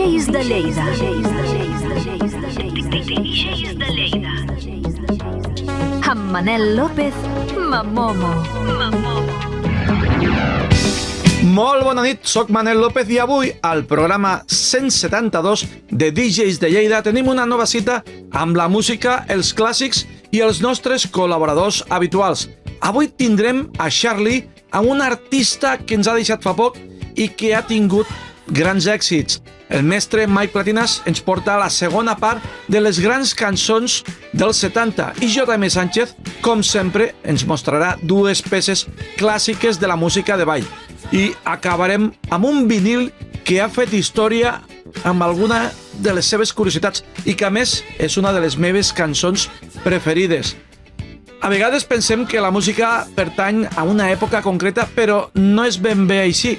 DJs de Lleida. Amb Manel López, Mamomo. Molt bona nit, soc Manel López i avui al programa 172 de DJs de Lleida tenim una nova cita amb la música, els clàssics i els nostres col·laboradors habituals. Avui tindrem a Charlie, amb un artista que ens ha deixat fa poc i que ha tingut grans èxits. El mestre Mike Platinas ens porta a la segona part de les grans cançons dels 70 i J.M. Sánchez, com sempre, ens mostrarà dues peces clàssiques de la música de ball. I acabarem amb un vinil que ha fet història amb alguna de les seves curiositats i que a més és una de les meves cançons preferides. A vegades pensem que la música pertany a una època concreta, però no és ben bé així.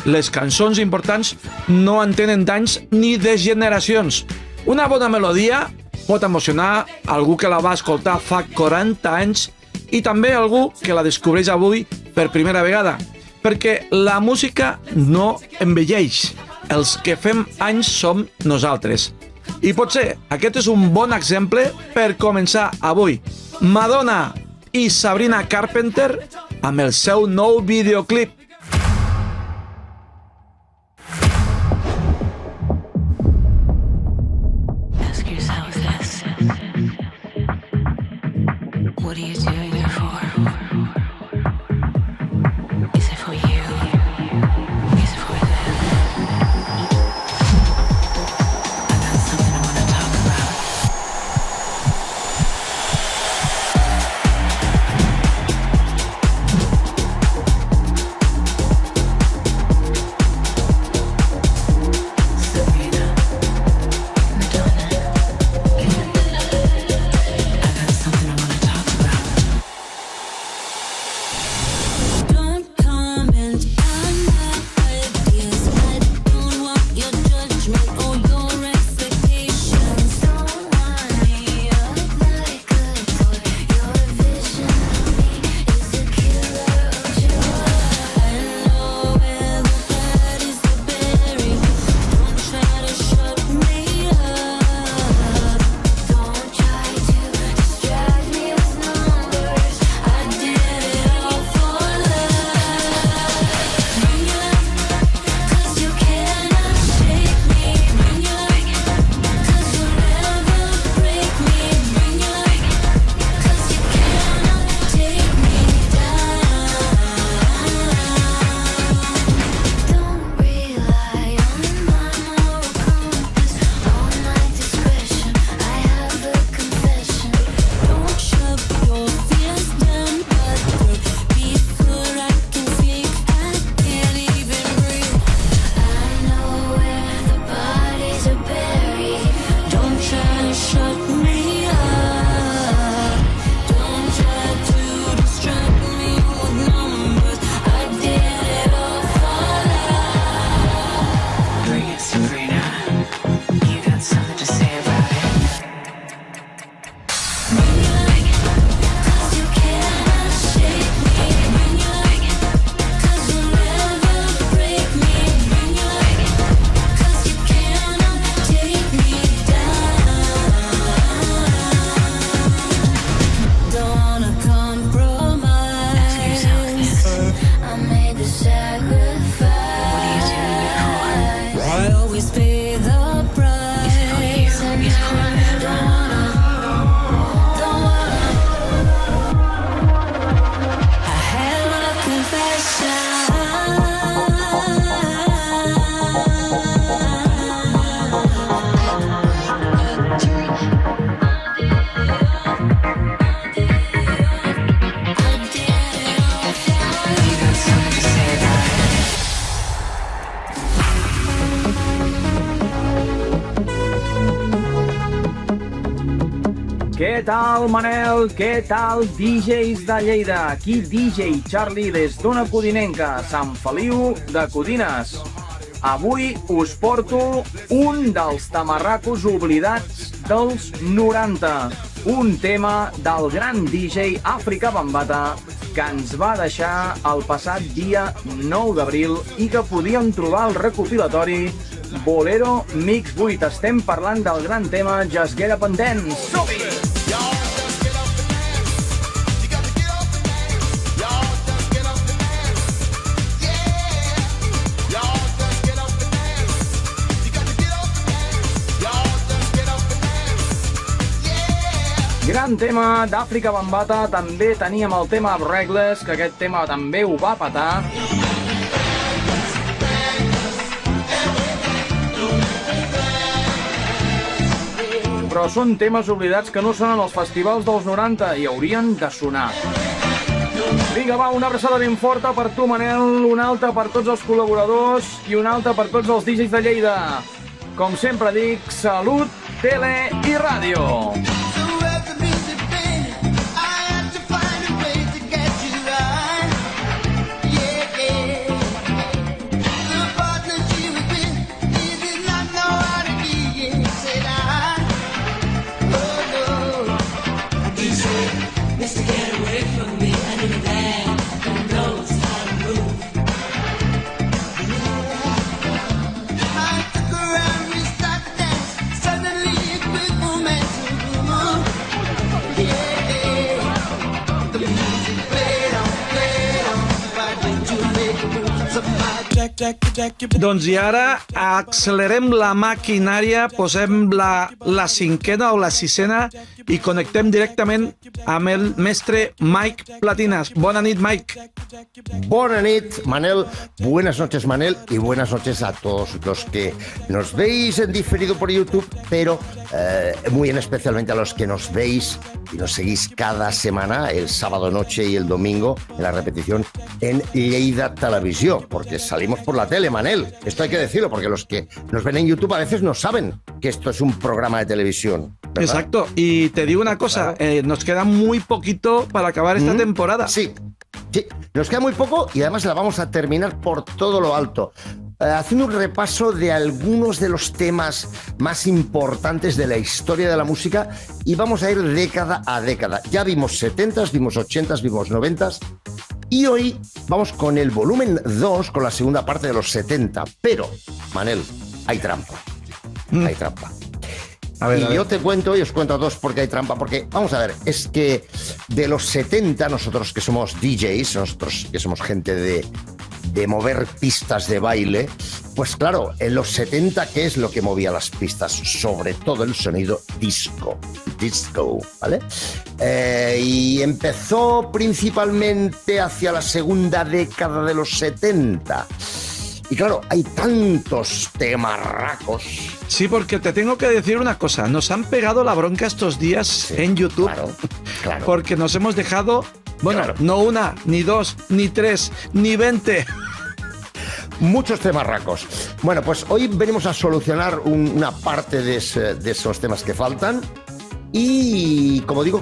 Les cançons importants no en tenen d'anys ni de generacions. Una bona melodia pot emocionar algú que la va escoltar fa 40 anys i també algú que la descobreix avui per primera vegada, perquè la música no envelleix. Els que fem anys som nosaltres. I potser aquest és un bon exemple per començar avui. Madonna i Sabrina Carpenter amb el seu nou videoclip. What are you doing it for? Is it for you? Is it for them? I got something I wanna talk about. Sabrina, Madonna. I got something I wanna talk about. Don't comment on my ideas. I don't want your judgment or your expectations. Don't wind me up like a toy. Your vision of me is a killer of joy. I know where the bodies are buried. Don't try to shut me up. Don't try to distract me with numbers. I did it all for love. Bring your light, 'cause you cannot shake me. Bring your light, 'cause you'll never break me. Bring your light, 'cause you cannot take me down. Don't rely on my moral compass or my discretion. I have a confession. Don't shove your fears down my throat. Before I can speak, I can't even breathe. I know where the bodies are buried. Don't try to shut me up. Don't try to distract me with numbers. I did it all for love. Bring it, Sabrina. You got something to say about it. Bring your light, 'cause you cannot shake me. Bring your light, 'cause you'll never break me. Bring your light, 'cause you cannot take me down. Don't wanna compromise. I made the sacrifice. What are you doing it for? I always pay the price. Is it for you? Is it for them? Don't wanna. I have a confession. You got something to say about it. Què tal, Manel? Què tal, DJs de Lleida? Aquí DJ Charlie des d'una codinenca, Sant Feliu de Codines. Avui us porto un dels tamarracos oblidats dels 90. Un tema del gran DJ Àfrica Bambata que ens va deixar el passat dia 9 d'abril i que podíem trobar al recopilatori Bolero Mix 8. Estem parlant del gran tema Just Get Up and Dance. Som-hi! Gran tema d'Àfrica Bambata, també teníem el tema Regles, que aquest tema també ho va petar. Però són temes oblidats que no sonen als festivals dels 90 i haurien de sonar. Vinga, va, una abraçada ben forta per tu, Manel, una altra per tots els col·laboradors i una altra per tots els DJs de Lleida. Com sempre dic, salut, tele i ràdio. Doncs i ara accelerem la maquinària, posem la cinquena o la sisena i connectem directament amb el mestre Mike Platinas. Bona nit, Mike. Buenas noches, Manel. Buenas noches, Manel, y buenas noches a todos los que nos veis en diferido por YouTube, pero muy en especialmente a los que nos veis y nos seguís cada semana, el sábado noche y el domingo, en la repetición en Lleida Televisión, porque salimos por la tele, Manel. Esto hay que decirlo, porque los que nos ven en YouTube a veces no saben que esto es un programa de televisión, ¿verdad? Exacto. Y te digo una cosa, nos queda muy poquito para acabar esta temporada. Sí, nos queda muy poco y además la vamos a terminar por todo lo alto. Haciendo un repaso de algunos de los temas más importantes de la historia de la música y vamos a ir década a década. Ya vimos 70s, vimos 80s, vimos 90s y hoy vamos con el volumen 2, con la segunda parte de los 70. Pero, Manel, hay trampa. Hay trampa. A ver, Yo te cuento y os cuento a todos por qué hay trampa, porque, vamos a ver, es que de los 70, nosotros que somos DJs, nosotros que somos gente de mover pistas de baile, pues claro, en los 70, ¿qué es lo que movía las pistas? Sobre todo el sonido disco, ¿vale? Y empezó principalmente hacia la segunda década de los 70. Y claro, hay tantos temarracos. Sí, porque te tengo que decir una cosa. Nos han pegado la bronca estos días en YouTube. Claro. Porque nos hemos dejado, bueno, no una, ni dos, ni tres, ni 20. Muchos temarracos. Bueno, pues hoy venimos a solucionar una parte de esos temas que faltan. Y como digo,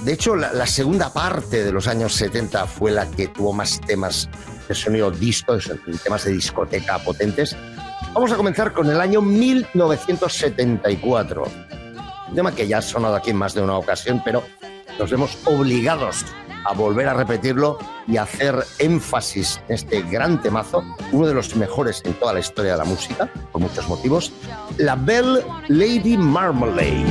de hecho, la segunda parte de los años 70 fue la que tuvo más temas de sonido disco, temas de discoteca potentes. Vamos a comenzar con el año 1974. Un tema que ya ha sonado aquí en más de una ocasión, pero nos vemos obligados a volver a repetirlo y a hacer énfasis en este gran temazo, uno de los mejores en toda la historia de la música, por muchos motivos, la Belle Lady Marmalade.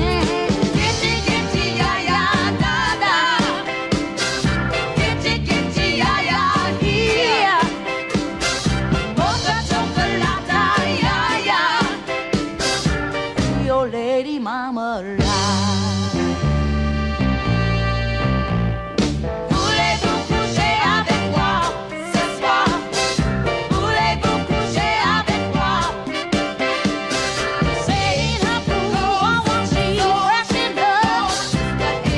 Lady Marmalade. Voulez-vous coucher avec moi ce soir? Voulez-vous coucher avec moi? Saying her fool, I want she so rushing love.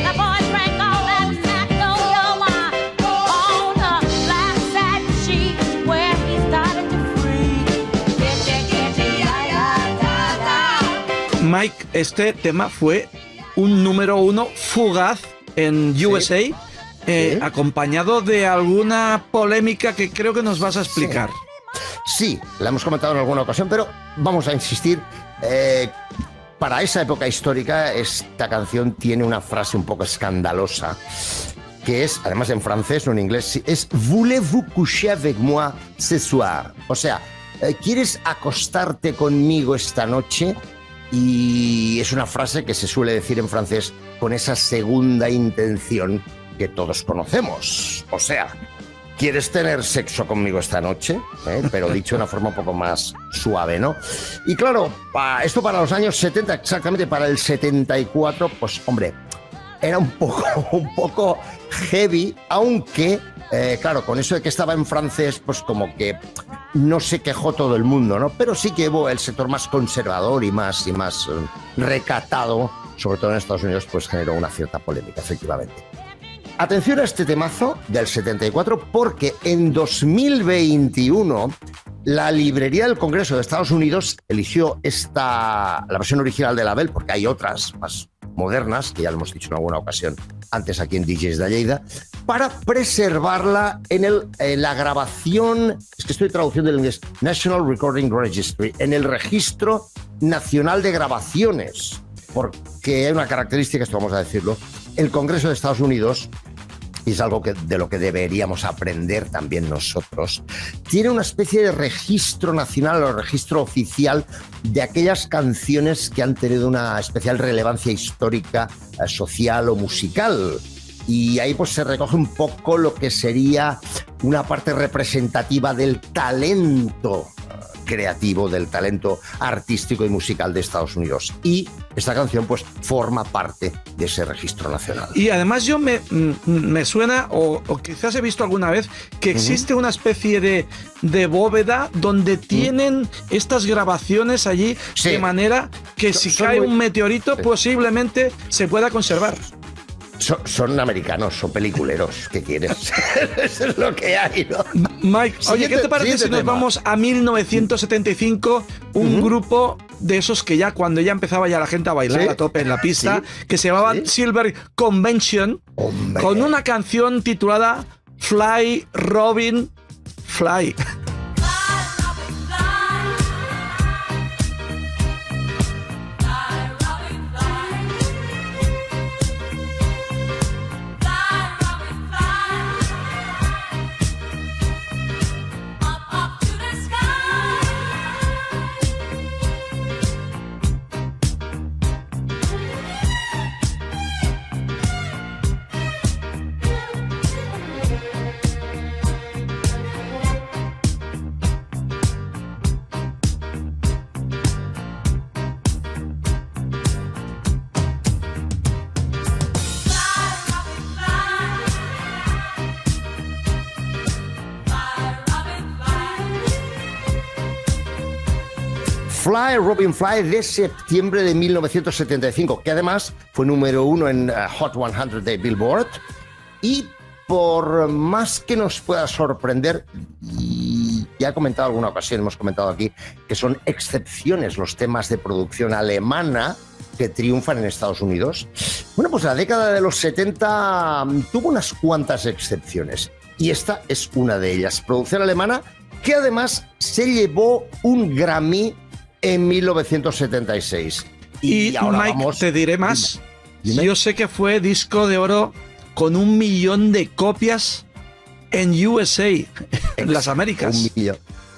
The boy drank all that snack on your mind. On the black satin sheet where he started to freeze. Get ya, da, da. Mike, este tema fue un número 1 fugaz en USA, acompañado de alguna polémica que creo que nos vas a explicar. Sí, la hemos comentado en alguna ocasión, pero vamos a insistir. Para esa época histórica, esta canción tiene una frase un poco escandalosa, que es, además en francés, no en inglés, es «Voulez-vous coucher avec moi ce soir?» O sea, ¿quieres acostarte conmigo esta noche? Y es una frase que se suele decir en francés con esa segunda intención que todos conocemos. O sea, ¿quieres tener sexo conmigo esta noche? Pero dicho de una forma un poco más suave, ¿no? Y claro, esto para los años 70, exactamente para el 74, pues hombre, era un poco heavy, aunque, claro, con eso de que estaba en francés, pues como que no se quejó todo el mundo, ¿no? Pero sí que hubo el sector más conservador y más recatado, sobre todo en Estados Unidos, pues generó una cierta polémica, efectivamente. Atención a este temazo del 74, porque en 2021 la librería del Congreso de Estados Unidos eligió la versión original de la Bell, porque hay otras más modernas, que ya lo hemos dicho en alguna ocasión antes aquí en DJs de Lleida, para preservarla en la grabación, es que estoy traduciendo del inglés, National Recording Registry, en el Registro Nacional de Grabaciones, porque hay una característica, esto vamos a decirlo, el Congreso de Estados Unidos, y es algo de lo que deberíamos aprender también nosotros, tiene una especie de registro nacional o registro oficial de aquellas canciones que han tenido una especial relevancia histórica, social o musical. Y ahí pues se recoge un poco lo que sería una parte representativa del talento creativo, del talento artístico y musical de Estados Unidos. Y esta canción pues forma parte de ese registro nacional. Y además yo me suena, o quizás he visto alguna vez, que existe una especie de bóveda donde tienen estas grabaciones allí, Sí. de manera que si cae un meteorito posiblemente se pueda conservar. Son americanos, son peliculeros. ¿Qué quieres? Eso es lo que hay, ¿no? Mike, oye, ¿qué te parece si nos tema. vamos a 1975? Un grupo de esos que ya cuando ya empezaba ya la gente a bailar Sí. a tope en la pista, que se llamaban Sí. Silver Convention, Hombre. con una canción titulada Fly, Robin, Fly. Fly, Robin Fly, de septiembre de 1975, que además fue número 1 en Hot 100 de Billboard. Y por más que nos pueda sorprender, y ya he comentado alguna ocasión, hemos comentado aquí, que son excepciones los temas de producción alemana que triunfan en Estados Unidos. Bueno, pues la década de los 70 tuvo unas cuantas excepciones. Y esta es una de ellas. Producción alemana que además se llevó un Grammy en 1976. Y ahora Mike, vamos, te diré más. Dime. Yo sé que fue disco de oro con 1 millón de copias en USA, en las Américas.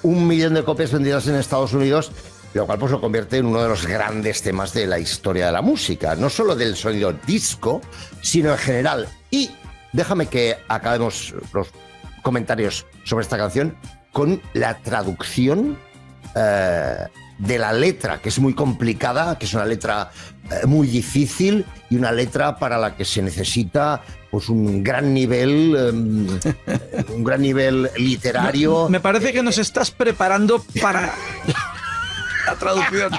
1 millón de copias vendidas en Estados Unidos, lo cual pues lo convierte en uno de los grandes temas de la historia de la música, no solo del sonido disco, sino en general. Y déjame que acabemos los comentarios sobre esta canción con la traducción de la letra, que es muy complicada, que es una letra muy difícil y una letra para la que se necesita pues un gran nivel literario. Me parece que nos estás preparando para la traducción.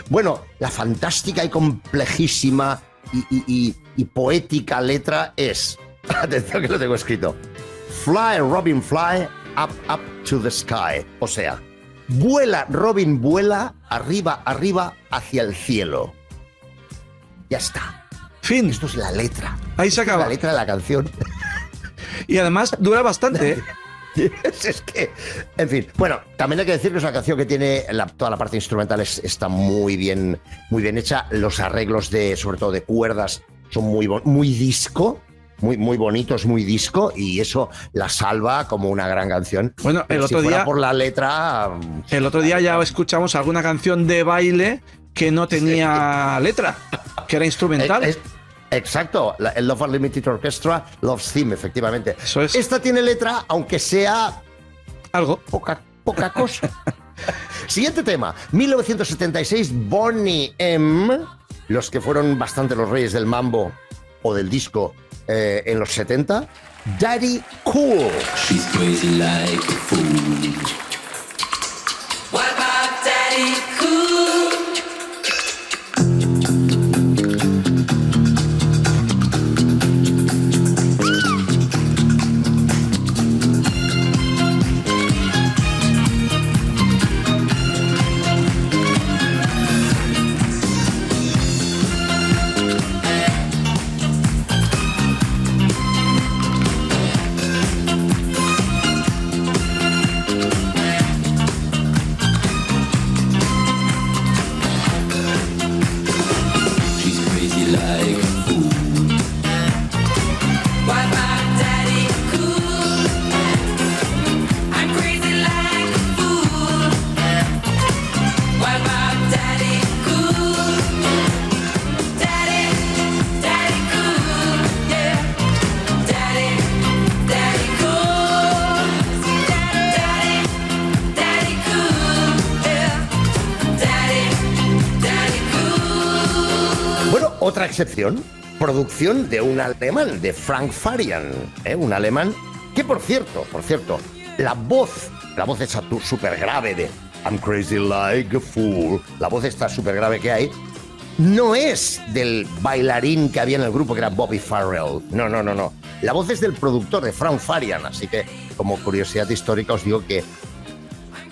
Bueno, la fantástica y complejísima y poética letra es, atención que lo tengo escrito, Fly, Robin, fly, up to the sky. O sea, vuela, Robin, vuela, arriba, arriba, hacia el cielo. Ya está. Fin. Esto es la letra. Ahí se acaba. La letra de la canción. Y además dura bastante, ¿eh? Es que, en fin, bueno, también hay que decir que es una canción que tiene toda la parte instrumental está muy bien hecha. Los arreglos sobre todo de cuerdas son muy disco, muy, muy bonitos, muy disco, y eso la salva como una gran canción. Bueno, Pero el otro si fuera día- por la letra... El otro día ya escuchamos alguna canción de baile que no tenía letra, que era instrumental. Exacto, el Love Unlimited Orchestra, Love's Theme, efectivamente. Eso es. Esta tiene letra, aunque sea Algo. poca cosa. Siguiente tema, 1976, Boney M, los que fueron bastante los reyes del mambo o del disco en los 70, Daddy Cool. She's crazy like a fool. What about Daddy Cool? She's crazy like a fool. What about Daddy Cool? I'm crazy like a fool. What about Daddy Cool? Daddy Cool, yeah. Daddy Cool. Daddy Cool, yeah. Daddy Cool. Bueno, otra excepción, producción de un alemán, de Frank Farian, un alemán que, por cierto, la voz esa súper grave de I'm crazy like a fool, la voz esta súper grave que hay, no es del bailarín que había en el grupo, que era Bobby Farrell. No. La voz es del productor, de Frank Farian, así que, como curiosidad histórica, os digo que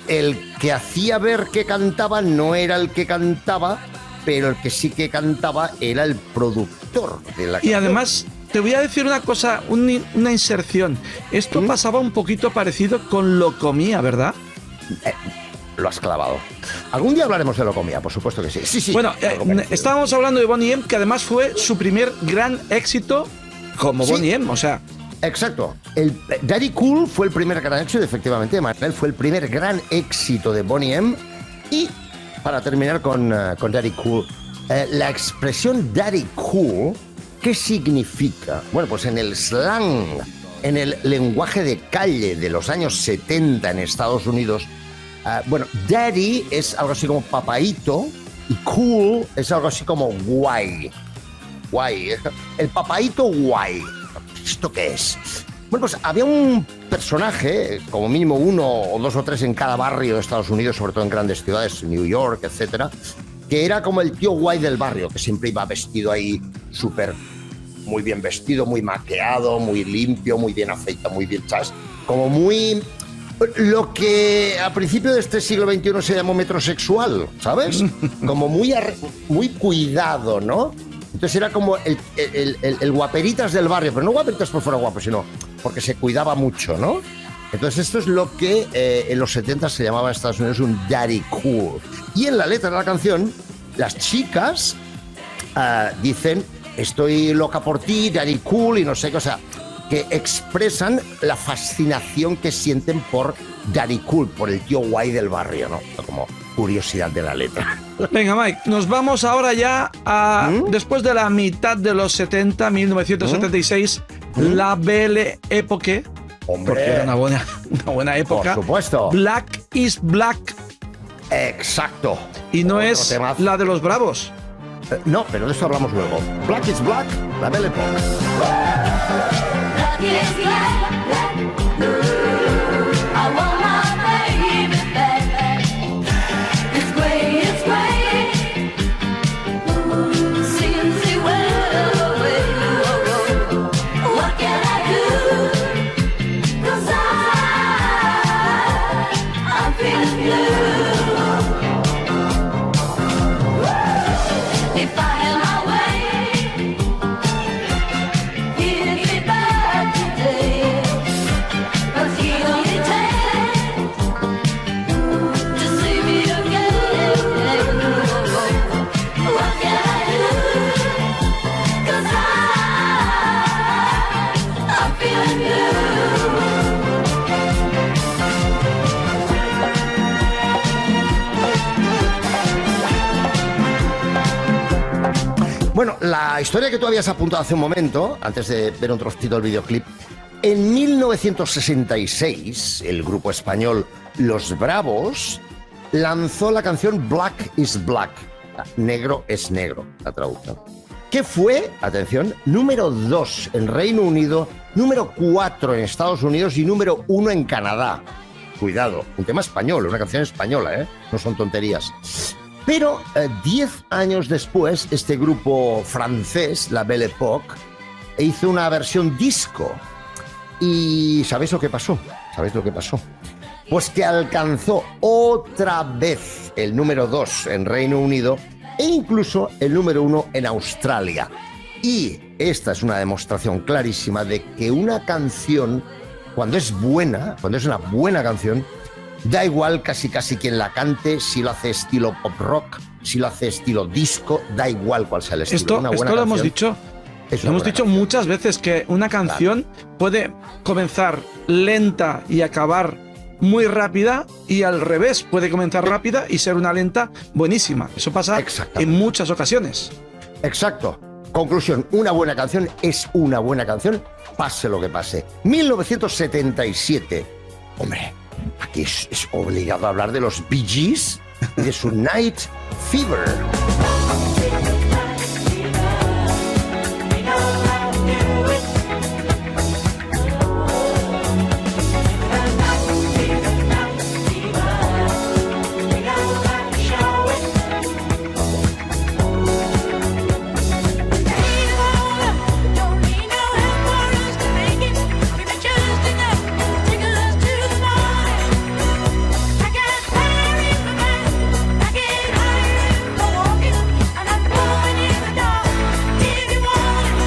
el que hacía ver que cantaba no era el que cantaba, pero el que sí que cantaba era el productor de la Y canción. además, te voy a decir una cosa, una inserción. Esto pasaba un poquito parecido con Lo Comía, ¿verdad? Lo has clavado. Algún día hablaremos de Locomía, por supuesto que sí. Sí. Bueno, algo parecido. estábamos hablando de Boney M, que además fue su primer gran éxito como Sí. Boney M, o sea, Exacto. El Daddy Cool fue el primer gran éxito, efectivamente. Manel fue el primer gran éxito de Boney M. Y para terminar con Daddy Cool, la expresión Daddy Cool, ¿qué significa? Bueno, pues en el slang, en el lenguaje de calle de los años 70 en Estados Unidos, bueno, Daddy es algo así como papaíto y cool es algo así como guay. Guay. El papaíto guay. ¿Esto qué es? Bueno, pues había un personaje, como mínimo uno o dos o tres en cada barrio de Estados Unidos, sobre todo en grandes ciudades, New York, etcétera, que era como el tío guay del barrio, que siempre iba vestido ahí súper, muy bien vestido, muy maqueado, muy limpio, muy bien afeitado, muy bien, ¿sabes? Como muy... Lo que a principio de este siglo XXI se llamó metrosexual, ¿sabes? Como muy cuidado, ¿no? Entonces era como el guaperitas del barrio, pero no guaperitas por fuera guapo, sino porque se cuidaba mucho, ¿no? Entonces esto es lo que en los 70 se llamaba en Estados Unidos un daddy cool. Y en la letra de la canción, las chicas dicen, estoy loca por ti, daddy cool, y no sé qué, o sea, que expresan la fascinación que sienten por daddy cool, por el tío guay del barrio, ¿no? Como curiosidad de la letra. venga, Mike, nos vamos ahora ya a, después de la mitad de los 70, 1976, la Belle Époque, Hombre. porque era una buena época. Por supuesto. Black is Black, Exacto. y no Otro es temazo. la de los Bravos. No, pero de eso hablamos luego. Black is Black, la Belle Époque. Black is black. I want my baby back. It's gray, it's gray. Seems he went away. What can I do? 'Cause I'm feeling blue. If I had my way, he'd be back today. Bueno, la historia que tú habías apuntado hace un momento, antes de ver un trocito del videoclip, en 1966, el grupo español Los Bravos lanzó la canción Black is Black, negro es negro, la traducción, que fue, atención, número 2 en Reino Unido, número 4 en Estados Unidos y número 1 en Canadá. Cuidado, un tema español, una canción española, ¿eh? No son tonterías. Pero 10 años después, este grupo francés, la Belle Époque, hizo una versión disco. ¿Y sabéis lo que pasó? ¿Sabéis lo que pasó? Pues que alcanzó otra vez el número 2 en Reino Unido e incluso el número 1 en Australia. Y esta es una demostración clarísima de que una canción, cuando es buena, cuando es una buena canción, da igual casi quien la cante, si lo hace estilo pop rock, si lo hace estilo disco, da igual cuál sea el estilo. Esto lo hemos dicho. Hemos dicho muchas veces que una canción puede comenzar lenta y acabar muy rápida, y al revés, puede comenzar rápida y ser una lenta buenísima. Eso pasa en muchas ocasiones. Exacto. Conclusión, una buena canción es una buena canción, pase lo que pase. 1977. Hombre, aquí es obligado a hablar de los Bee Gees y de su Night Fever. Don't need no help for us to make it. Maybe just enough to take us to the morning. I got fire in my mind, I get higher in my walking, and I'm going in the dark if you want it.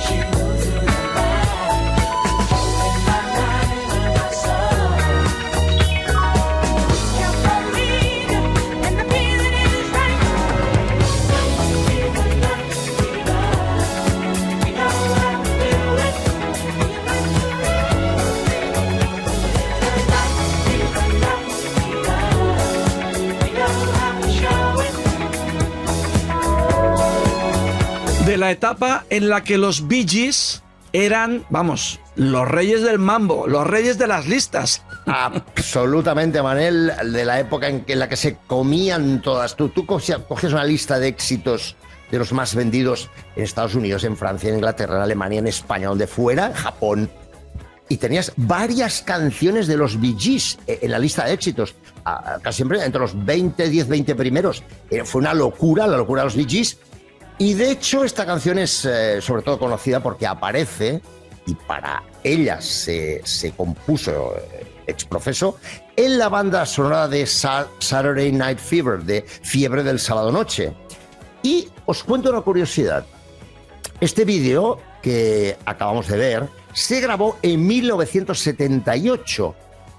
She goes to the back, in my mind and my soul. Just believe it, and the feeling is right. De la etapa en la que los Bee Gees eran, vamos, los reyes del mambo, los reyes de las listas. Absolutamente, Manel, de la época en la que se comían todas. Tú cogías una lista de éxitos de los más vendidos en Estados Unidos, en Francia, en Inglaterra, en Alemania, en España, donde fuera, en Japón, y tenías varias canciones de los Bee Gees en la lista de éxitos, casi siempre entre los 10-20 primeros. Fue una locura, la locura de los Bee Gees. Y de hecho esta canción es sobre todo conocida porque aparece, y para ella se compuso exprofeso, en la banda sonora de Saturday Night Fever, de Fiebre del Sábado Noche. Y os cuento una curiosidad. Este vídeo que acabamos de ver se grabó en 1978,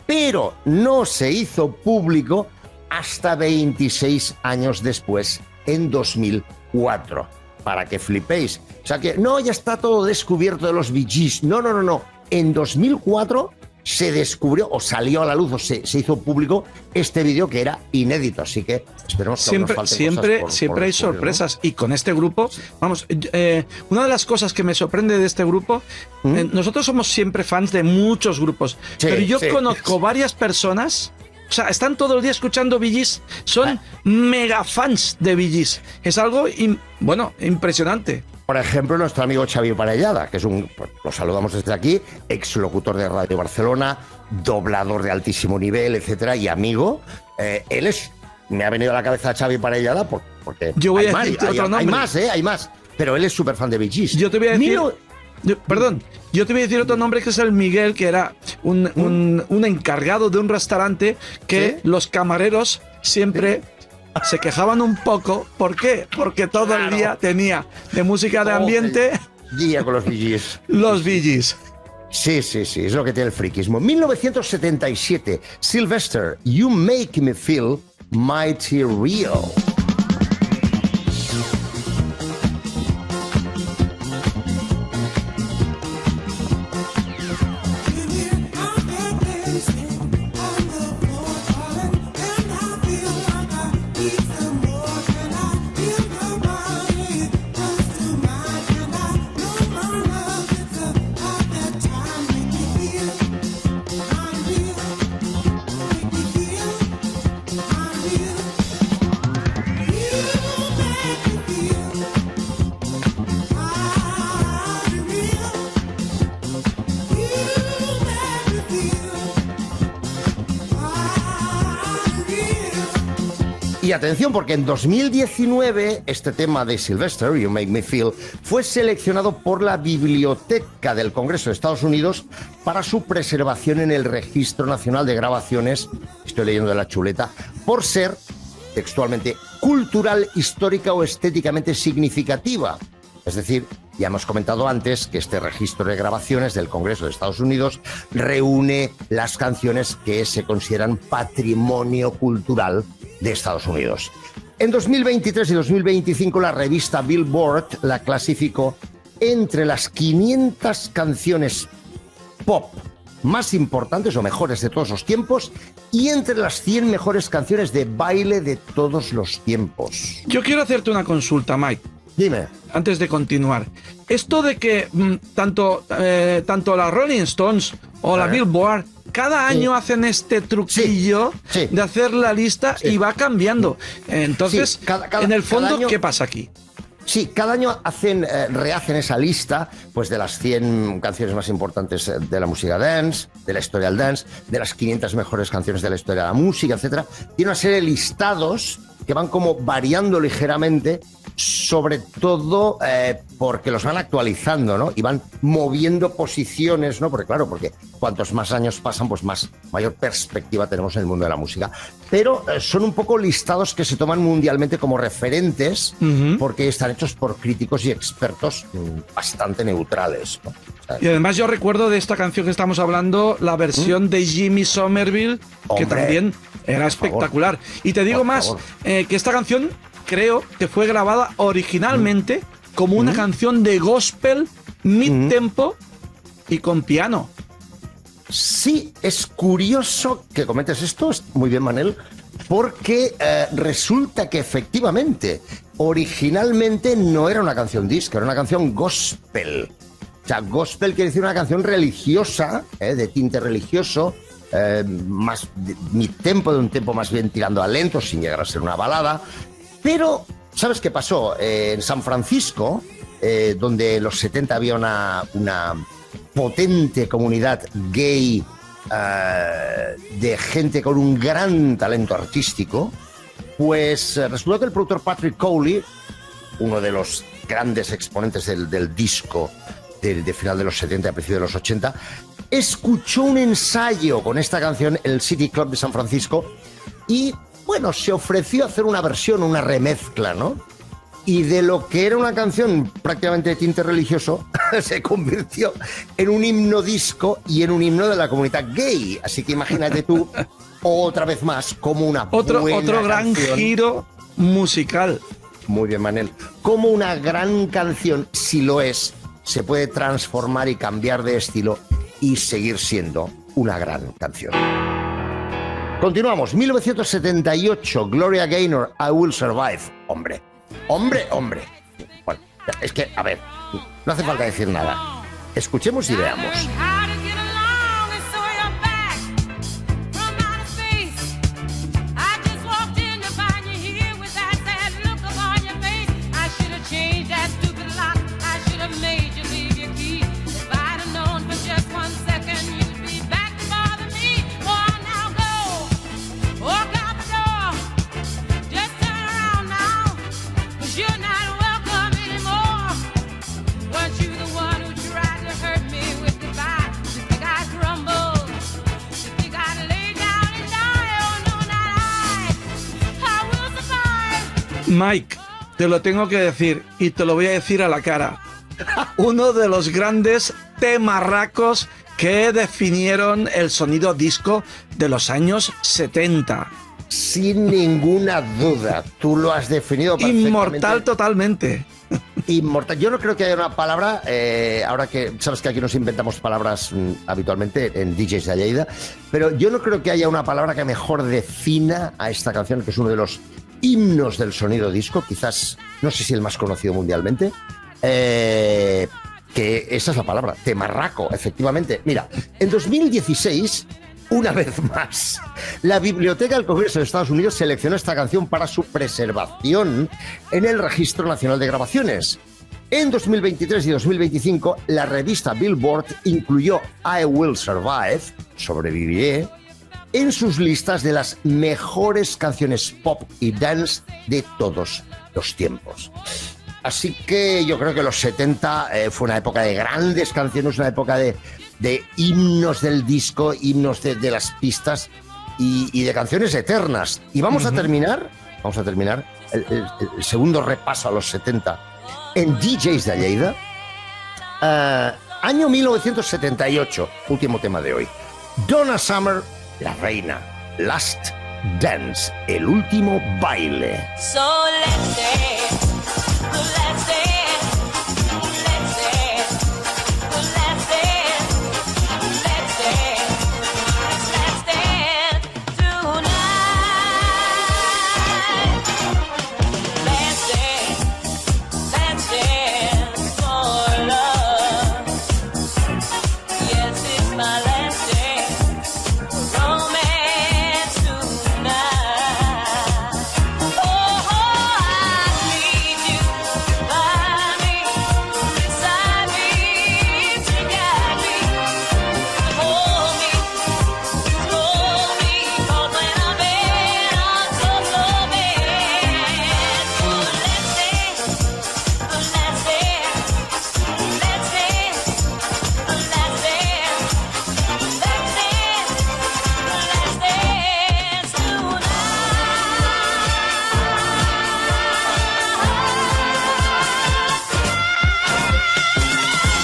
pero no se hizo público hasta 26 años después, en 2004. Para que flipéis. O sea que, no, ya está todo descubierto de los Bee Gees. No. En 2004 se descubrió, o salió a la luz, o se hizo público este vídeo que era inédito. Así que esperemos que Siempre, no nos falten siempre, cosas siempre por hay descubrir, sorpresas. ¿no? Y con este grupo, vamos, una de las cosas que me sorprende de este grupo, nosotros somos siempre fans de muchos grupos, Sí, pero yo sí. conozco varias personas, o sea, están todo el día escuchando Bee Gees, son mega fans de Bee Gees. Es algo, impresionante. Por ejemplo, nuestro amigo Xavi Parellada, que es lo saludamos desde aquí, exlocutor de Radio Barcelona, doblador de altísimo nivel, etcétera, y amigo. Me ha venido a la cabeza Xavi Parellada porque Yo voy hay a más, decirte otro nombre. hay más. Pero él es súper fan de Bee Gees. Yo te voy a decir... yo te voy a decir otro nombre, que es el Miguel, que era un encargado de un restaurante que ¿Sí? los camareros siempre se quejaban un poco. ¿Por qué? Porque todo el día tenía de música de ambiente Día con los Bee Gees. los Bee Gees. Sí, es lo que tiene el friquismo. 1977, Sylvester, You Make Me Feel Mighty Real. Y atención, porque en 2019 este tema de Sylvester, You Make Me Feel, fue seleccionado por la Biblioteca del Congreso de Estados Unidos para su preservación en el Registro Nacional de Grabaciones, estoy leyendo de la chuleta, por ser, textualmente, cultural, histórica o estéticamente significativa. Es decir, ya hemos comentado antes que este registro de grabaciones del Congreso de Estados Unidos reúne las canciones que se consideran patrimonio cultural de Estados Unidos. En 2023 y 2025 la revista Billboard la clasificó entre las 500 canciones pop más importantes o mejores de todos los tiempos y entre las 100 mejores canciones de baile de todos los tiempos. Yo quiero hacerte una consulta, Mike. Dime. Antes de continuar, esto de que tanto la Rolling Stones o la Billboard cada año hacen este truquillo Sí. de hacer la lista y va cambiando. Entonces, Sí, cada en el fondo, año- ¿qué pasa aquí? Sí, cada año rehacen esa lista pues, de las 100 canciones más importantes de la música dance, de la historia del dance, de las 500 mejores canciones de la historia de la música, etc. Tiene una serie de listados que van como variando ligeramente, sobre todo porque los van actualizando, ¿no? Y van moviendo posiciones, ¿no? Porque claro, porque cuantos más años pasan, pues mayor perspectiva tenemos en el mundo de la música. Pero son un poco listados que se toman mundialmente como referentes, porque están hechos por críticos y expertos bastante neutrales, ¿no? O sea, Y además yo recuerdo de esta canción que estamos hablando, la versión de Jimmy Somerville, que Hombre, también era por favor. espectacular. Y te digo Por más, favor. que esta canción creo que fue grabada originalmente como una canción de gospel mid-tempo y con piano. Sí, es curioso que comentes esto, muy bien, Manel, porque resulta que efectivamente, originalmente no era una canción disco, era una canción gospel. O sea, gospel quiere decir una canción religiosa, de tinte religioso, más mi tempo, de un tempo más bien tirando a lento, sin llegar a ser una balada. Pero, ¿sabes qué pasó? En San Francisco, donde en los 70 había una potente comunidad gay de gente con un gran talento artístico, pues resultó que el productor Patrick Cowley, uno de los grandes exponentes del disco de final de los 70 y a principios de los 80, escuchó un ensayo con esta canción en el City Club de San Francisco y, bueno, se ofreció a hacer una versión, una remezcla, ¿no? Y de lo que era una canción prácticamente de tinte religioso, se convirtió en un himno disco y en un himno de la comunidad gay. Así que imagínate tú, otra vez más, como una Otro buena gran canción. giro musical. Muy bien, Manel. Como una gran canción, si lo es, se puede transformar y cambiar de estilo y seguir siendo una gran canción. Continuamos. 1978, Gloria Gaynor, I Will Survive. Hombre, hombre, hombre. Bueno, es que, a ver, no hace falta decir nada. Escuchemos y veamos. How to get along, and so you're back from outer space. I just walked in to find you here with that sad look upon your face. I should have changed that stupid lock. I should have made you leave your key. If I'd have known for just 1 second you'd be back to bother me. Oh, now go, walk out the door. Just turn around now, 'cause you're not welcome anymore. Weren't you the one who tried to hurt me with goodbye? You think I'd crumble? You think I'd lay down and die? Oh no, not I will survive. Mike, te lo tengo que decir y te lo voy a decir a la cara. Uno de los grandes temarracos que definieron el sonido disco de los años 70. Sin ninguna duda, tú lo has definido perfectamente. Inmortal totalmente. Inmortal. Yo no creo que haya una palabra, ahora que sabes que aquí nos inventamos palabras habitualmente en DJs de Lleida, pero yo no creo que haya una palabra que mejor defina a esta canción, que es uno de los himnos del sonido disco, quizás, no sé si el más conocido mundialmente, que esa es la palabra, temarraco, efectivamente. Mira, en 2016... Una vez más, la Biblioteca del Congreso de Estados Unidos seleccionó esta canción para su preservación en el Registro Nacional de Grabaciones. En 2023 y 2025, la revista Billboard incluyó I Will Survive, sobreviviré, en sus listas de las mejores canciones pop y dance de todos los tiempos. Así que yo creo que los 70 fue una época de grandes canciones, una época de himnos del disco, himnos de las pistas y de canciones eternas. Y vamos a terminar el segundo repaso a los 70 en DJs de Lleida. Año 1978, último tema de hoy. Donna Summer, la reina. Last Dance, el último baile. So let's dance, let's dance, let's dance, let's dance, let's dance, let's dance tonight. Let's dance for love. Yes, it's my last dance, romance tonight. Oh, I need you by me, beside me, to guide me, hold me, 'cause when I'm in, I'm so bad. So let's dance, let's dance, let's dance, let's dance, let's dance tonight.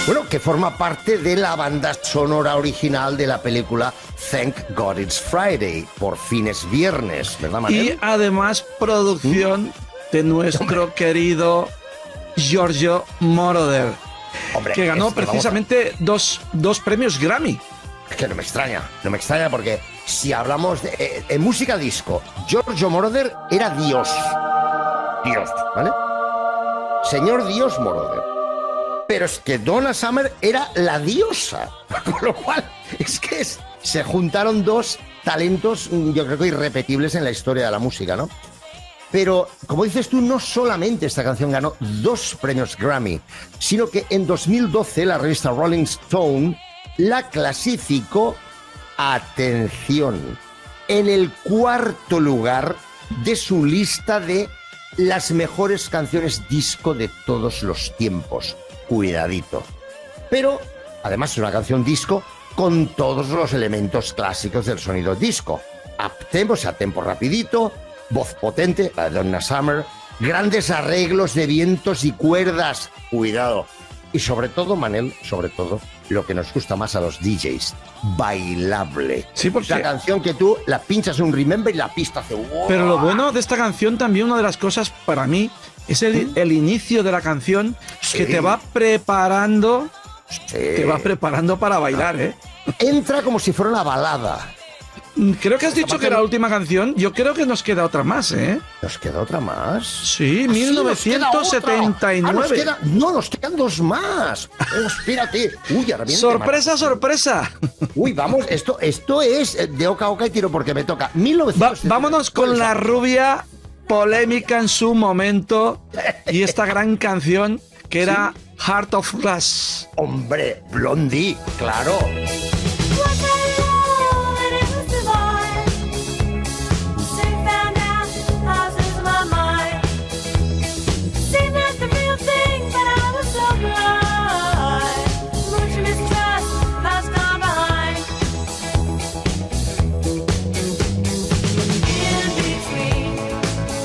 Bueno, que forma parte de la banda sonora original de la película Thank God It's Friday. Por fin es viernes, ¿verdad, Manel? Y además producción de nuestro querido Giorgio Moroder, Hombre, que ganó es que vamos a- precisamente dos premios Grammy. Es que no me extraña porque si hablamos de en música disco, Giorgio Moroder era Dios, ¿vale? Señor Dios Moroder. Pero es que Donna Summer era la diosa, con lo cual es que se juntaron dos talentos, yo creo que irrepetibles en la historia de la música, ¿no? Pero, como dices tú, no solamente esta canción ganó 2 premios Grammy, sino que en 2012 la revista Rolling Stone la clasificó, atención, en el 4º lugar de su lista de las mejores canciones disco de todos los tiempos. Cuidadito. Pero, además, es una canción disco con todos los elementos clásicos del sonido disco. Tempo rapidito, voz potente, la de Donna Summer, grandes arreglos de vientos y cuerdas. Cuidado. Y sobre todo, Manel, lo que nos gusta más a los DJs, bailable. Sí, porque- La canción que tú la pinchas en un remember y la pista hace... ¡wow! Pero lo bueno de esta canción también, una de las cosas para mí, es el inicio de la canción, Sí. que te va preparando Sí. para bailar, ¿eh? Entra como si fuera una balada. Creo que has dicho que era la última canción. Yo creo que nos queda otra más, ¿eh? ¿Nos queda otra más? Sí, Ah, sí, nos queda otra. 1979. Nos quedan 2 más. Espérate. Uy, ahora viene Sorpresa, sorpresa. Uy, vamos, esto es de oca a oca y tiro porque me toca. 1979. Vámonos con la rubia polémica en su momento y esta gran canción que era Heart of Glass. Hombre, Blondie, claro. What I love and it was divine. Soon found out I lose my mind. Seemed like the real thing, but I was so blind. Much mistrust has gone behind. In between,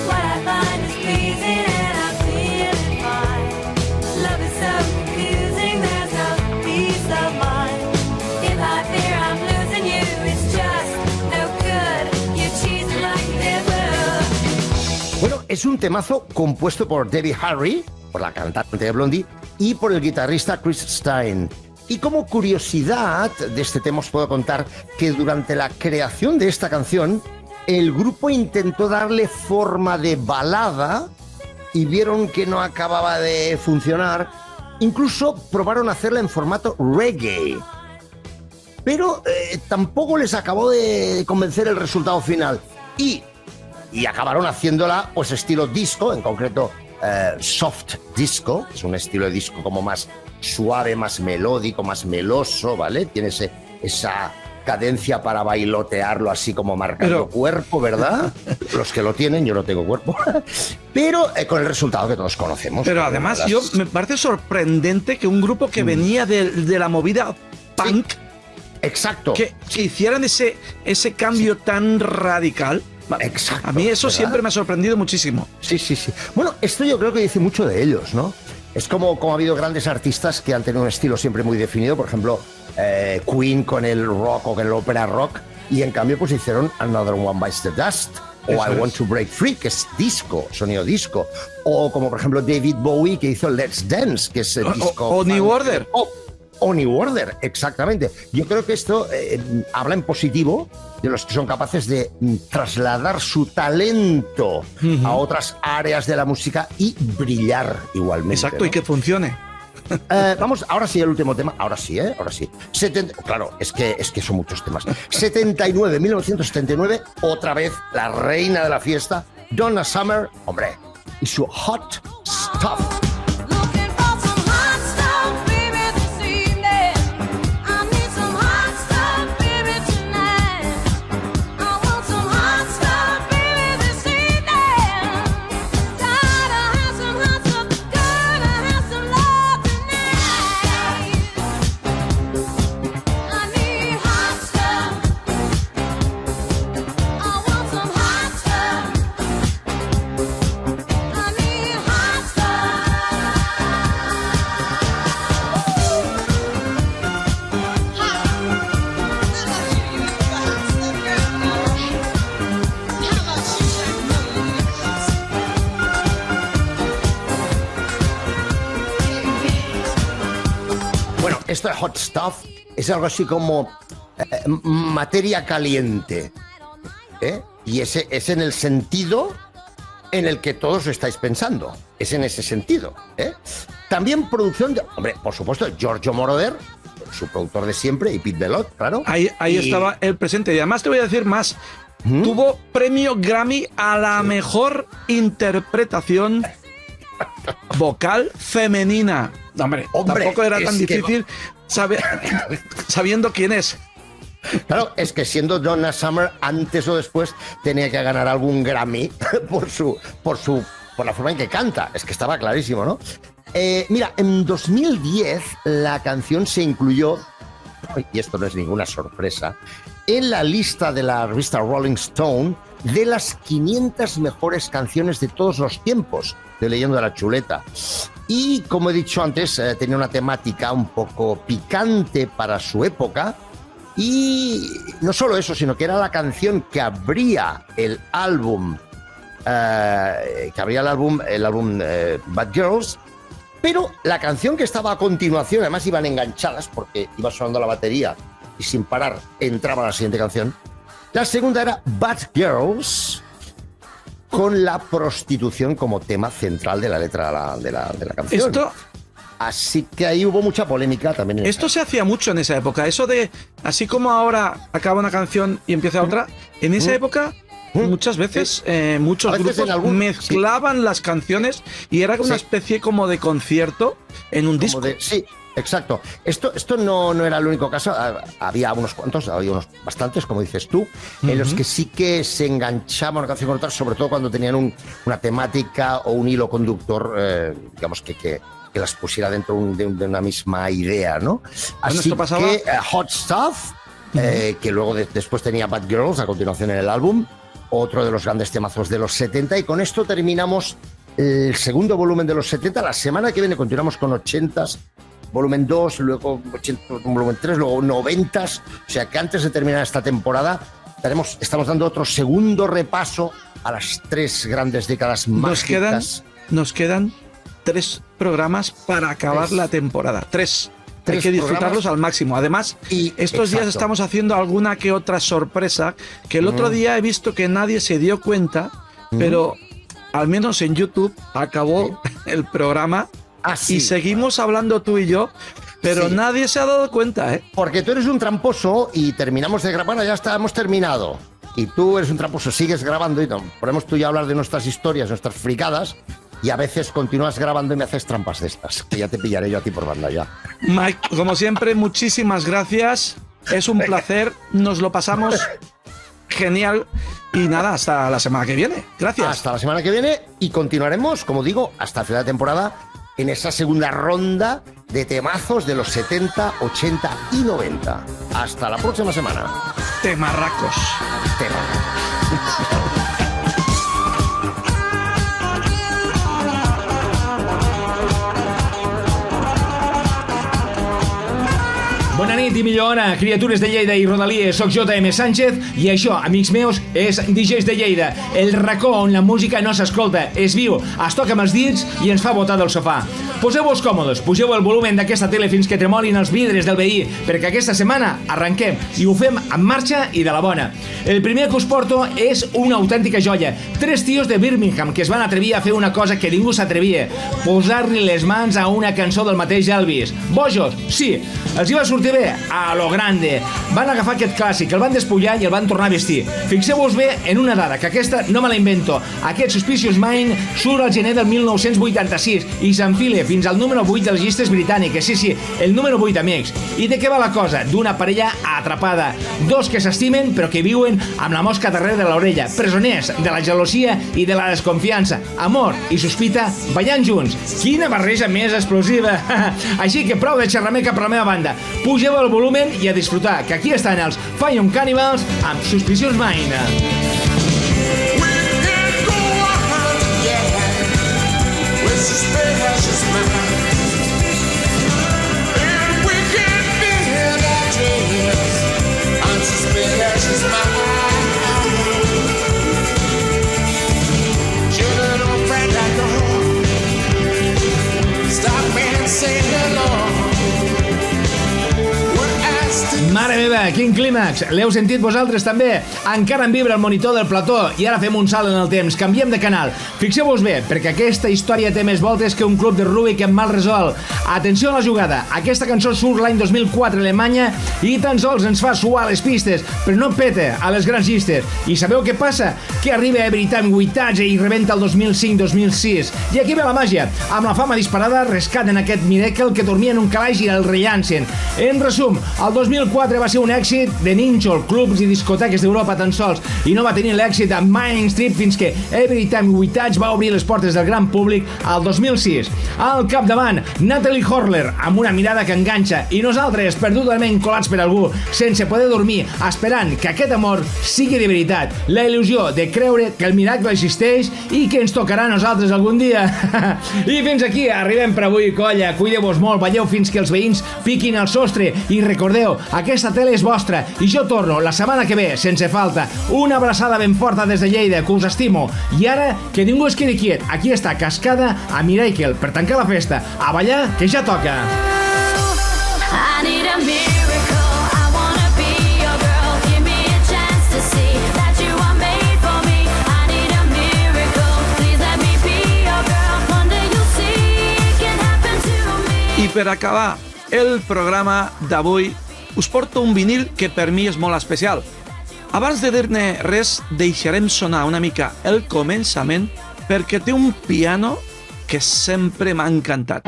what I find is pleasing and I'm feeling fine. Love is so confusing, there's no peace of mind. If I fear I'm losing you, it's just no good. You cheat like never. Bueno, es un temazo compuesto por Debbie Harry, por la cantante de Blondie, y por el guitarrista Chris Stein. Y como curiosidad de este tema os puedo contar que durante la creación de esta canción, el grupo intentó darle forma de balada y vieron que no acababa de funcionar. Incluso probaron hacerla en formato reggae. Pero tampoco les acabó de convencer el resultado final. Y acabaron haciéndola pues estilo disco, en concreto soft disco, que es un estilo de disco como más suave, más melódico, más meloso, ¿vale? Tiene esa cadencia para bailotearlo así como marcando cuerpo, ¿verdad? Los que lo tienen, yo no tengo cuerpo. Pero con el resultado que todos conocemos. Pero además, me parece sorprendente que un grupo que venía de la movida punk, exacto, que hicieran ese cambio tan radical. Exacto, a mí eso ¿verdad? siempre me ha sorprendido muchísimo. Sí. Bueno, esto yo creo que dice mucho de ellos, ¿no? Es como ha habido grandes artistas que han tenido un estilo siempre muy definido, por ejemplo, Queen con el rock o con el ópera rock, y en cambio pues hicieron Another One Bites the Dust, o Eso I es. Want to Break Free, que es disco, sonido disco, o como por ejemplo David Bowie, que hizo Let's Dance, que es el disco... o New funk. Order. O New Order, exactamente. Yo creo que esto habla en positivo de los que son capaces de trasladar su talento a otras áreas de la música y brillar igualmente. Exacto, ¿no? y que funcione. Vamos, ahora sí, el último tema. Ahora sí, ¿eh? Ahora sí. Claro, es que son muchos temas. 1979, otra vez la reina de la fiesta, Donna Summer, hombre, y su Hot Stuff. Looking for some hot stuff, baby, this evening. I need some hot stuff, baby, tonight. I want some hot stuff, baby, this evening. Gotta have some hot stuff, gotta have some love tonight. I need hot stuff. I want some hot stuff. I need hot Bueno, esto de Hot Stuff es algo así como materia caliente. Y ese es en el sentido en el que todos estáis pensando. Es en ese sentido. También producción de... Hombre, por supuesto, Giorgio Moroder, su productor de siempre, y Pete Belot, claro. Ahí Y- estaba el presente. Y además te voy a decir más. Tuvo premio Grammy a la mejor interpretación vocal femenina. Hombre, Hombre, tampoco era tan es que- difícil sabiendo quién es. Claro, es que siendo Donna Summer, antes o después tenía que ganar algún Grammy por la forma en que canta. Es que estaba clarísimo, ¿no? Mira, en 2010 la canción se incluyó, y esto no es ninguna sorpresa, en la lista de la revista Rolling Stone de las 500 mejores canciones de todos los tiempos, de Leyendo la Chuleta. Y como he dicho antes, tenía una temática un poco picante para su época. Y no solo eso, sino que era la canción que abría el álbum, Bad Girls, pero la canción que estaba a continuación, además iban enganchadas porque iba sonando la batería y sin parar entraba la siguiente canción. La segunda era Bad Girls, con la prostitución como tema central de la letra de la canción. Así que ahí hubo mucha polémica también. Esto se hacía mucho en esa época. Eso de, así como ahora acaba una canción y empieza otra, en esa época muchas veces muchos A veces grupos mezclaban las canciones y era una especie como de concierto en un disco. Sí, exacto. Esto no era el único caso. Había unos cuantos, había unos bastantes, como dices tú, en los que sí que se enganchaba una canción con otra, sobre todo cuando tenían una temática o un hilo conductor, digamos que las pusiera dentro de una misma idea, ¿no? Así esto pasaba... que Hot Stuff, que luego después tenía Bad Girls a continuación en el álbum, otro de los grandes temazos de los 70, y con esto terminamos el segundo volumen de los 70. La semana que viene continuamos con 80s, volumen 2, luego 80, volumen 3, luego 90s, o sea que antes de terminar esta temporada estamos dando otro segundo repaso a las tres grandes décadas mágicas. Nos quedan 3 programas para acabar la temporada. 3. Hay que disfrutarlos al máximo. Además, estos días estamos haciendo alguna que otra sorpresa, que el otro día he visto que nadie se dio cuenta, pero al menos en YouTube acabó el programa y seguimos hablando tú y yo, pero nadie se ha dado cuenta, ¿eh? Porque tú eres un tramposo y terminamos de grabar, ya hemos terminado. Y tú eres un tramposo, sigues grabando y ponemos tú y yo a hablar de nuestras historias, nuestras fricadas, y a veces continúas grabando y me haces trampas de estas, que ya te pillaré yo a ti por banda ya. Mike, como siempre, muchísimas gracias. es un placer, nos lo pasamos genial y nada, hasta la semana que viene. Gracias. Hasta la semana que viene y continuaremos, como digo, hasta el final de temporada en esa segunda ronda de temazos de los 70, 80 y 90. Hasta la próxima semana. Temarracos. Bona nit i millor hora, criatures de Lleida i Rodalies. Soc J.M. Sánchez i això, amics meus, és DJs de Lleida, el racó on la música no s'escolta, és viu, es toca amb els dits i ens fa botar del sofà. Poseu-vos còmodes, pugeu el volumen d'aquesta tele fins que tremolin els vidres del veí, perquè aquesta setmana arrenquem i ho fem en marxa i de la bona. El primer que us porto és una autèntica joia. 3 tios de Birmingham que es van atrevir a fer una cosa que ningú s'atrevia: posar-li les mans a una cançó del mateix Elvis. Bojos, sí, els hi va sortir bé, a lo grande. Van agafar aquest clàssic, el van despullar i el van tornar a vestir. Fixeu-vos bé en una dada, que aquesta no me la invento. Aquest Suspicious Mind surt al gener del 1986 i s'enfila fins al número 8 de les llistes britàniques. Sí, el número 8, amics. I de què va la cosa? D'una parella atrapada. 2 que s'estimen però que viuen amb la mosca darrere de l'orella. Presoners de la gelosia i de la desconfiança. Amor i sospita ballant junts. Quina barreja més explosiva! Així que prou de xerrameca per la meva banda. Pugeu el volumen i a disfrutar, que aquí estan els Fire Cannibals amb Suspicious Mind. Mare meva, quin clímax! L'heu sentit vosaltres també? Encara en vibra el monitor del plató i ara fem un salt en el temps. Canviem de canal. Fixeu-vos bé, perquè aquesta història té més voltes que un club de Rubik en mal resolt. Atenció a la jugada. Aquesta cançó surt l'any 2004 a Alemanya i tan sols ens fa suar les pistes, però no peta a les grans llistes. I sabeu què passa? Que arriba Every Time We Touch i rebenta el 2005-2006. I aquí ve la màgia. Amb la fama disparada rescaten aquest Miracle que dormia en un calaix i el rellancen. En resum, el 2004 va ser un èxit de nínxol, clubs i discoteques d'Europa tan sols, i no va tenir l'èxit a Mining Street fins que Every Time We Touch va obrir les portes del gran públic al 2006. Al capdavant, Natalie Horler, amb una mirada que enganxa, i nosaltres, perdudament colats per algú, sense poder dormir, esperant que aquest amor sigui de veritat, la il·lusió de creure que el miracle existeix i que ens tocarà a nosaltres algun dia. I fins aquí arribem per avui, colla. Cuideu-vos molt, balleu fins que els veïns piquin al sostre i recordeu, aquesta tele és vostra i jo torno la setmana que ve, sense falta. Una abraçada ben forta des de Lleida, que us estimo. I ara, que ningú es quedi quiet. Aquí està Cascada a Miracle per tancar la festa. A ballar, que ja toca. I need a miracle. I wanna be your girl. Give me a chance to see that you are made for me. I need a miracle. Please let me be your girl. One day you'll see it can happen to me. I per acabar el programa d'avui, us porto un vinil que per mi és molt especial. Abans de dir-ne res, deixarem sonar una mica el començament perquè té un piano que sempre m'ha encantat.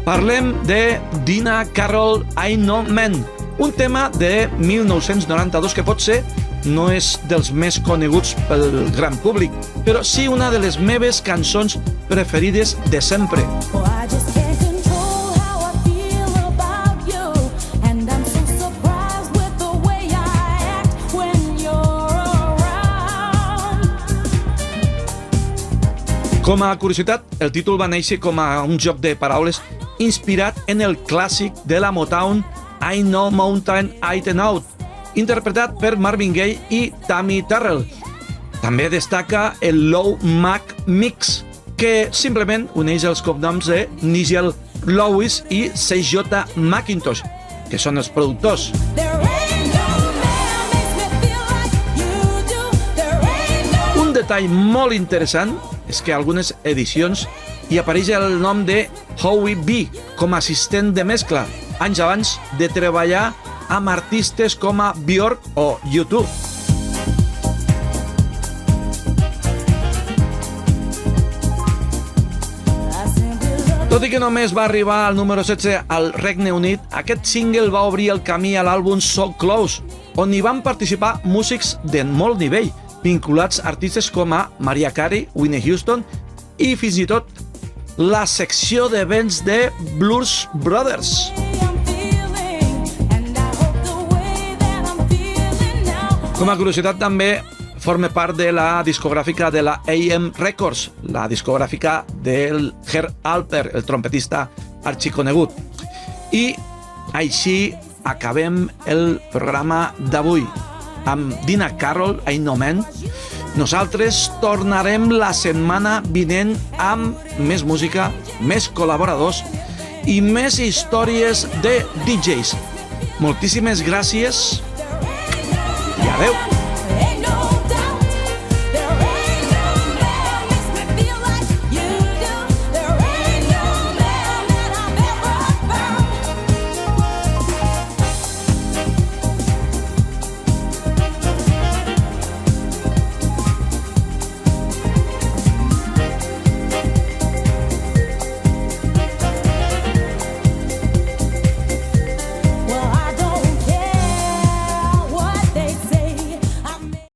Parlem de Dina Carroll, I Know Men, un tema de 1992 que pot ser no és dels més coneguts pel gran públic, però sí una de les meves cançons preferides de sempre. Oh, I just can't control how I feel about you, and I'm so surprised with the way I act when you're around. Com a curiositat, el títol va néixer com a un joc de paraules inspirat en el clàssic de la Motown I Know Mountain Eaten Out, interpretat per Marvin Gaye i Tammy Terrell. També destaca el Low Mac Mix, que simplement uneix els cognoms de Nigel Lewis i CJ McIntosh, que són els productors. There ain't no man makes me feel like you do. There ain't no Un detall molt interessant és que a algunes edicions hi apareix el nom de Howie B com a assistent de mescla, anys abans de treballar amb artistes com a Björk o YouTube. Tot i que només va arribar al número 16 al Regne Unit, aquest single va obrir el camí a l'àlbum So Close, on hi van participar músics de molt nivell, vinculats a artistes com a Mariah Carey, Whitney Houston i fins i tot la secció de vents de Blues Brothers. Com a curiositat també forma part de la discogràfica de la AM Records, la discogràfica del Herb Alper, el trompetista arxiconegut. I així acabem el programa d'avui amb Dina Carroll, Ain't No Man. Nosaltres tornarem la setmana vinent amb més música, més col·laboradors i més històries de DJs. Moltíssimes gràcies i adeu!